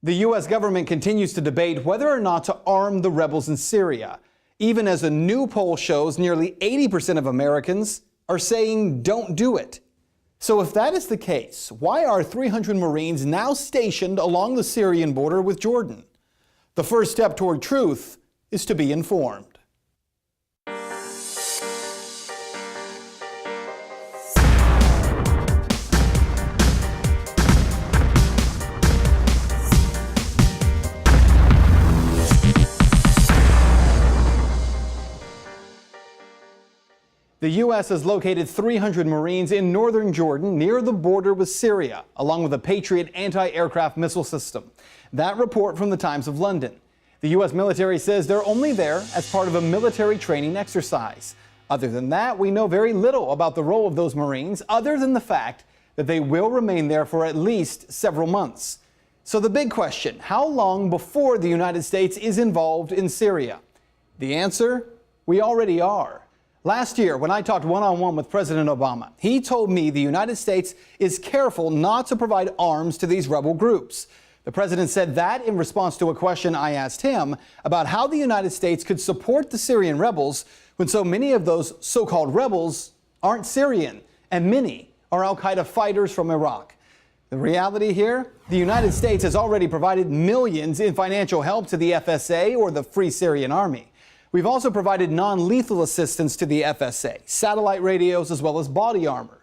The U.S. government continues to debate whether or not to arm the rebels in Syria, even as a new poll shows nearly 80% of Americans are saying don't do it. So if that is the case, why are 300 Marines now stationed along the Syrian border with Jordan? The first step toward truth is to be informed. The U.S. has located 300 Marines in northern Jordan near the border with Syria, along with a Patriot anti-aircraft missile system. That report from the Times of London. The U.S. military says they're only there as part of a military training exercise. Other than that, we know very little about the role of those Marines, other than the fact that they will remain there for at least several months. So the big question, how long before the United States is involved in Syria? The answer, we already are. Last year, when I talked one-on-one with President Obama, he told me the United States is careful not to provide arms to these rebel groups. The president said that in response to a question I asked him about how the United States could support the Syrian rebels when so many of those so-called rebels aren't Syrian, and many are Al-Qaeda fighters from Iraq. The reality here, the United States has already provided millions in financial help to the FSA, or the Free Syrian Army. We've also provided non-lethal assistance to the FSA, satellite radios, as well as body armor.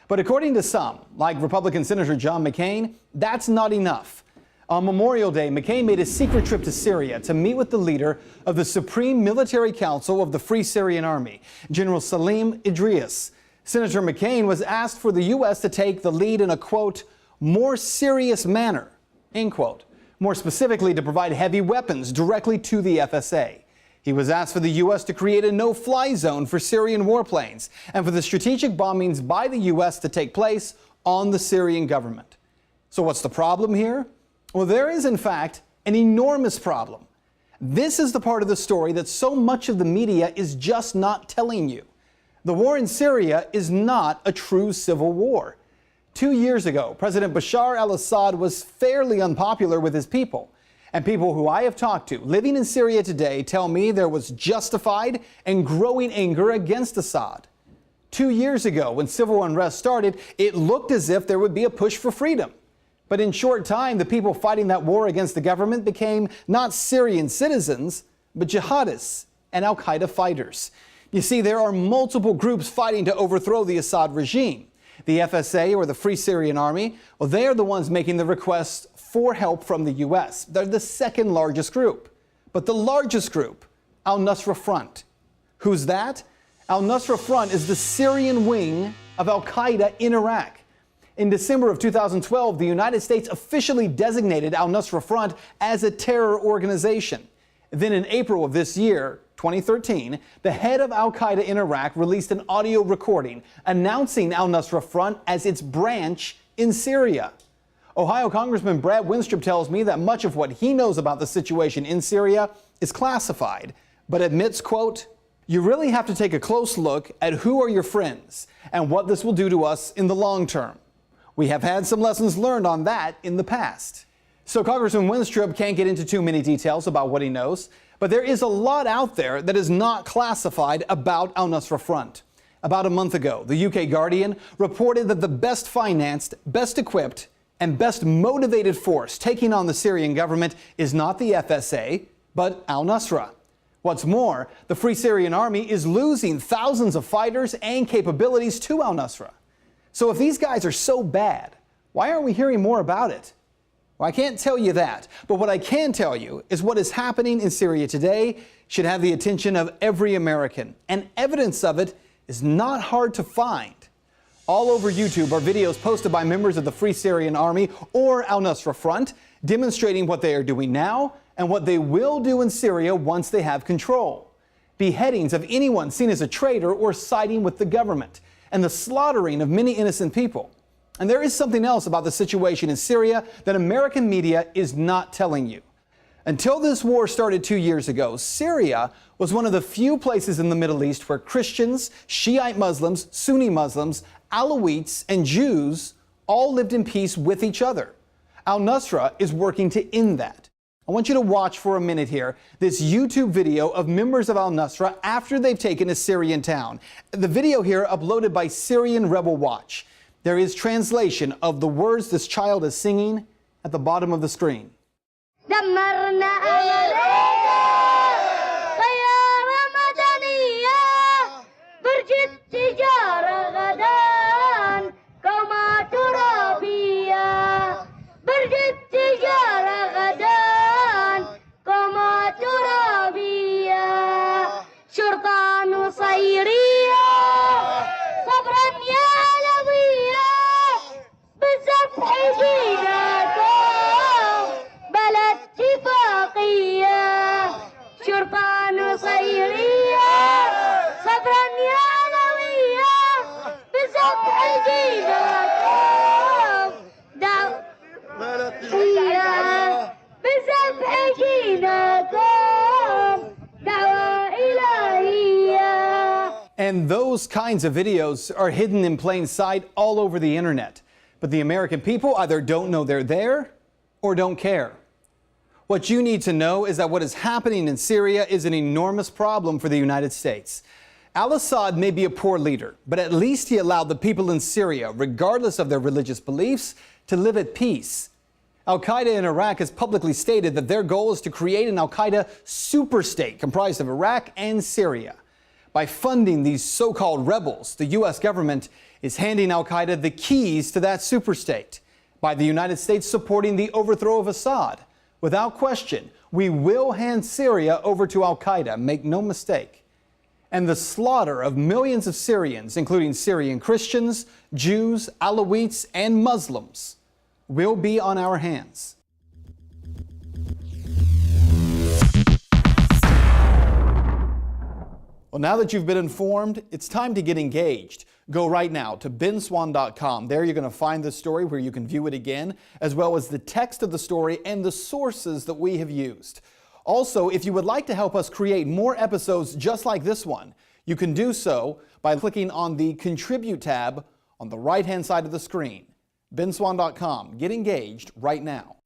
But according to some, like Republican Senator John McCain, that's not enough. On Memorial Day, McCain made a secret trip to Syria to meet with the leader of the Supreme Military Council of the Free Syrian Army, General Salim Idris. Senator McCain was asked for the U.S. to take the lead in a, quote, more serious manner, end quote. More specifically, to provide heavy weapons directly to the FSA. He was asked for the U.S. to create a no-fly zone for Syrian warplanes and for the strategic bombings by the U.S. to take place on the Syrian government. So what's the problem here? Well, there is, in fact, an enormous problem. This is the part of the story that so much of the media is just not telling you. The war in Syria is not a true civil war. 2 years ago, President Bashar al-Assad was fairly unpopular with his people. And people who I have talked to living in Syria today tell me there was justified and growing anger against Assad. 2 years ago, when civil unrest started, it looked as if there would be a push for freedom. But in short time, the people fighting that war against the government became not Syrian citizens, but jihadists and Al-Qaeda fighters. You see, there are multiple groups fighting to overthrow the Assad regime. The FSA, or the Free Syrian Army, well, they are the ones making the requests for help from the U.S. They're the second largest group. But the largest group, Al-Nusra Front. Who's that? Al-Nusra Front is the Syrian wing of Al-Qaeda in Iraq. In December of 2012, the United States officially designated Al-Nusra Front as a terror organization. Then in April of this year, 2013, the head of Al-Qaeda in Iraq released an audio recording announcing Al-Nusra Front as its branch in Syria. Ohio Congressman Brad Winstrup tells me that much of what he knows about the situation in Syria is classified, but admits, quote, you really have to take a close look at who are your friends and what this will do to us in the long term. We have had some lessons learned on that in the past. So Congressman Winstrup can't get into too many details about what he knows, but there is a lot out there that is not classified about Al-Nusra Front. About a month ago, the UK Guardian reported that the best financed, best equipped, and best motivated force taking on the Syrian government is not the FSA, but Al-Nusra. What's more, the Free Syrian Army is losing thousands of fighters and capabilities to Al-Nusra. So if these guys are so bad, why aren't we hearing more about it? Well, I can't tell you that, but what I can tell you is what is happening in Syria today should have the attention of every American, and evidence of it is not hard to find. All over YouTube are videos posted by members of the Free Syrian Army or Al-Nusra Front demonstrating what they are doing now and what they will do in Syria once they have control. Beheadings of anyone seen as a traitor or siding with the government, and the slaughtering of many innocent people. And there is something else about the situation in Syria that American media is not telling you. Until this war started 2 years ago, Syria was one of the few places in the Middle East where Christians, Shiite Muslims, Sunni Muslims, Alawites, and Jews all lived in peace with each other. Al-Nusra is working to end that. I want you to watch for a minute here this YouTube video of members of Al-Nusra after they've taken a Syrian town. The video here uploaded by Syrian Rebel Watch. There is translation of the words this child is singing at the bottom of the screen. And those kinds of videos are hidden in plain sight all over the internet. But the American people either don't know they're there or don't care. What you need to know is that what is happening in Syria is an enormous problem for the United States. Al-Assad may be a poor leader, but at least he allowed the people in Syria, regardless of their religious beliefs, to live at peace. Al-Qaeda in Iraq has publicly stated that their goal is to create an Al-Qaeda superstate comprised of Iraq and Syria. By funding these so-called rebels, the U.S. government is handing Al-Qaeda the keys to that superstate. By the United States supporting the overthrow of Assad, without question, we will hand Syria over to Al-Qaeda, make no mistake. And the slaughter of millions of Syrians, including Syrian Christians, Jews, Alawites, and Muslims, will be on our hands. Well, now that you've been informed, it's time to get engaged. Go right now to benswan.com. There you're going to find the story where you can view it again, as well as the text of the story and the sources that we have used. Also, if you would like to help us create more episodes just like this one, you can do so by clicking on the Contribute tab on the right-hand side of the screen. benswan.com. Get engaged right now.